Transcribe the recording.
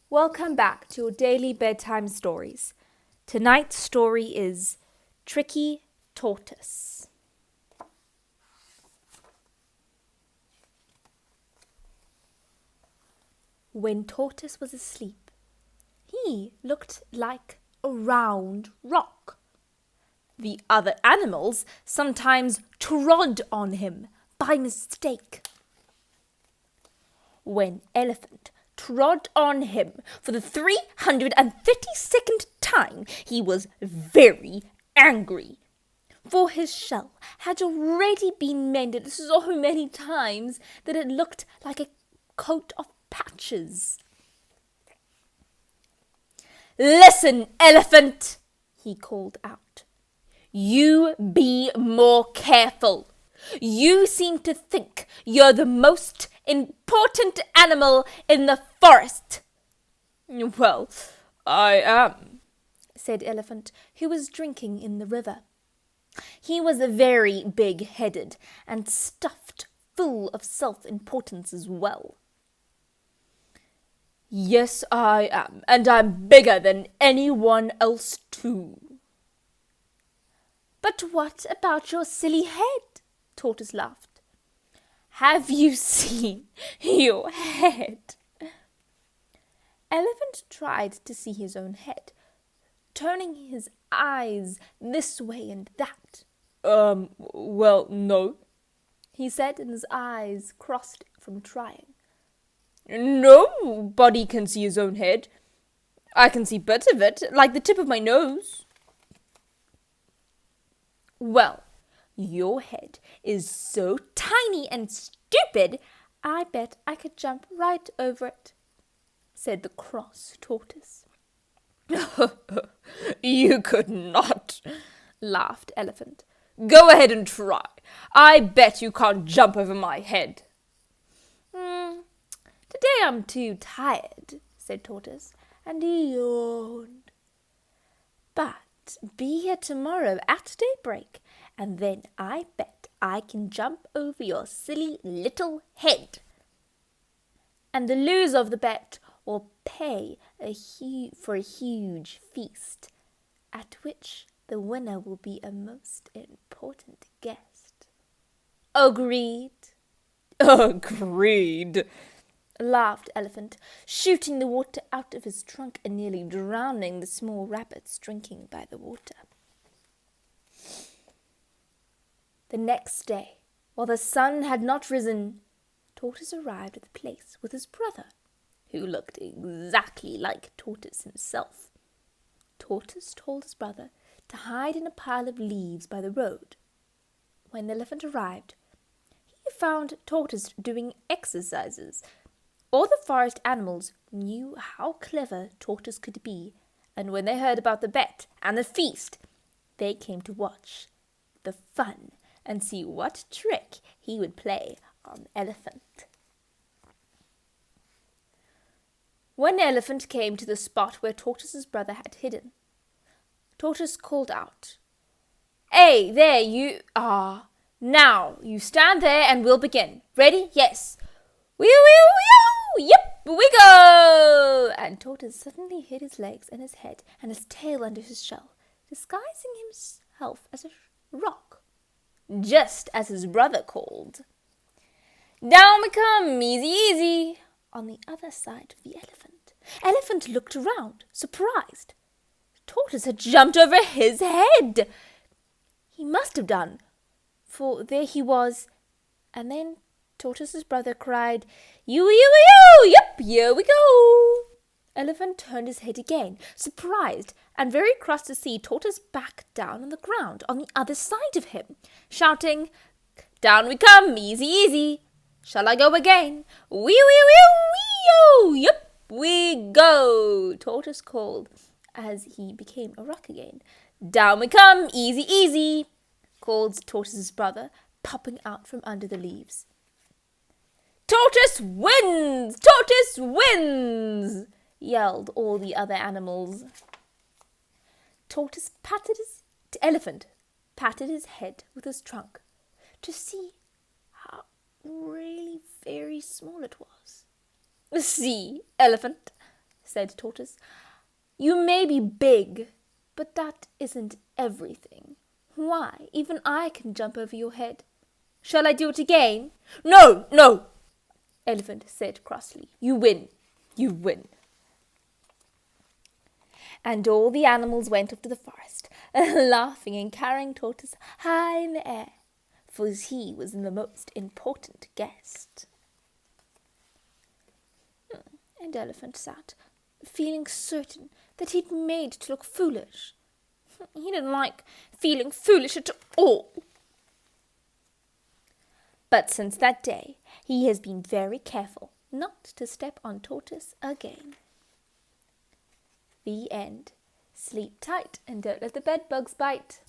Welcome back to your daily bedtime stories. Tonight's story is Tricky Tortoise. When Tortoise was asleep, he looked like a round rock. The other animals sometimes trod on him by mistake. When Elephant trod on him for the 332nd time, he was very angry, for his shell had already been mended so many times that it looked like a coat of patches. "Listen, Elephant," he called out. "You be more careful. You seem to think you're the most important animal in the forest." "Well, I am," said Elephant, who was drinking in the river. He was very big-headed and stuffed full of self-importance as well. "Yes, I am, and I'm bigger than anyone else too." "But what about your silly head?" Tortoise laughed. "Have you seen your head?" Elephant tried to see his own head, turning his eyes this way and that. Well, no," he said, and his eyes crossed from trying. "Nobody can see his own head. I can see bits of it, like the tip of my nose." "Well, your head is so tiny and stupid, I bet I could jump right over it," said the cross tortoise. "You could not," laughed Elephant. "Go ahead and try. I bet you can't jump over my head." "Today I'm too tired," said Tortoise, and he yawned. "But be here tomorrow at daybreak, and then I bet I can jump over your silly little head. And the loser of the bet will pay for a huge feast, at which the winner will be a most important guest." "Agreed." "Agreed," laughed Elephant, shooting the water out of his trunk and nearly drowning the small rabbits drinking by the water. The next day, while the sun had not risen, Tortoise arrived at the place with his brother, who looked exactly like Tortoise himself. Tortoise told his brother to hide in a pile of leaves by the road. When the Elephant arrived, he found Tortoise doing exercises. All the forest animals knew how clever Tortoise could be, and when they heard about the bet and the feast, they came to watch the fun and see what trick he would play on Elephant. When Elephant came to the spot where Tortoise's brother had hidden, Tortoise called out, "Hey, there you are. Now you stand there and we'll begin. Ready? Yes. Wee wee wee! Yep, we go!" And Tortoise suddenly hid his legs and his head and his tail under his shell, disguising himself as a rock, just as his brother called. "Down we come, easy, easy," on the other side of the Elephant. Elephant looked around, surprised. Tortoise had jumped over his head. He must have done, for there he was, and then Tortoise's brother cried, "You, yep, here we go." Elephant turned his head again, surprised and very cross to see Tortoise back down on the ground on the other side of him, shouting, "Down we come, easy, easy. Shall I go again?" Wee, yep, we go," Tortoise called as he became a rock again. "Down we come, easy, easy," called Tortoise's brother, popping out from under the leaves. "Tortoise wins! Tortoise wins!" yelled all the other animals. Elephant patted his head with his trunk to see how really very small it was. "See, Elephant," said Tortoise. "You may be big, but that isn't everything. Why, even I can jump over your head. Shall I do it again?" "No, no," Elephant said crossly. "You win. You win." And all the animals went off to the forest, laughing and carrying Tortoise high in the air, for he was the most important guest. And Elephant sat, feeling certain that he'd made to look foolish. He didn't like feeling foolish at all. But since that day, he has been very careful not to step on Tortoise again. The end. Sleep tight and don't let the bed bugs bite.